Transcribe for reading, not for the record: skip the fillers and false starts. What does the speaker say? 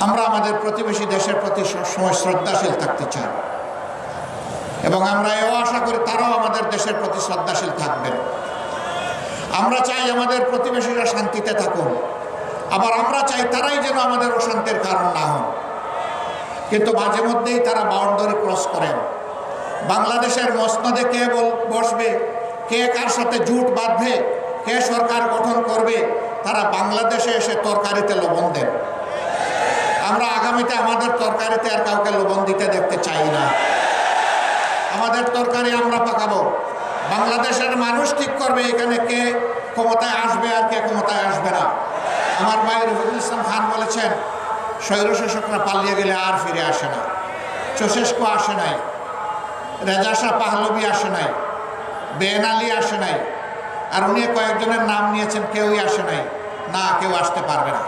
আমরা আমাদের প্রতিবেশী দেশের প্রতি সবসময় শ্রদ্ধাশীল থাকতে চাই এবং আমরা এও আশা করি তারাও আমাদের দেশের প্রতি শ্রদ্ধাশীল থাকবেন। আমরা চাই আমাদের প্রতিবেশীরা শান্তিতে থাকুন, আবার আমরা চাই তারাই যেন আমাদের অশান্তির কারণ না হন। কিন্তু মাঝে মধ্যেই তারা বাউন্ডারি ক্রস করেন। বাংলাদেশের মসনদে কে বসবে, কে কার সাথে জুট বাঁধবে, কে সরকার গঠন করবে, তারা বাংলাদেশে এসে তরকারিতে লবণ দেন। আমরা আগামীতে আমাদের তরকারিতে আর কাউকে লবণ দিতে দেখতে চাই না। আমাদের তরকারি আমরা পাকাবো। বাংলাদেশের মানুষ ঠিক করবে এখানে কে ক্ষমতায় আসবে আর কে ক্ষমতায় আসবে না। আমার ভাই রফিকুল ইসলাম খান বলেছেন, স্বৈরশাসকরা পালিয়ে গেলে আর ফিরে আসে না। চৌশেস্কু আসে নাই, রেজা শাহ পাহলভি আসে নাই, বেন আলী আসে নাই, আর উনি কয়েকজনের নাম নিয়েছেন, কেউই আসে নাই। না, কেউ আসতে পারবে না।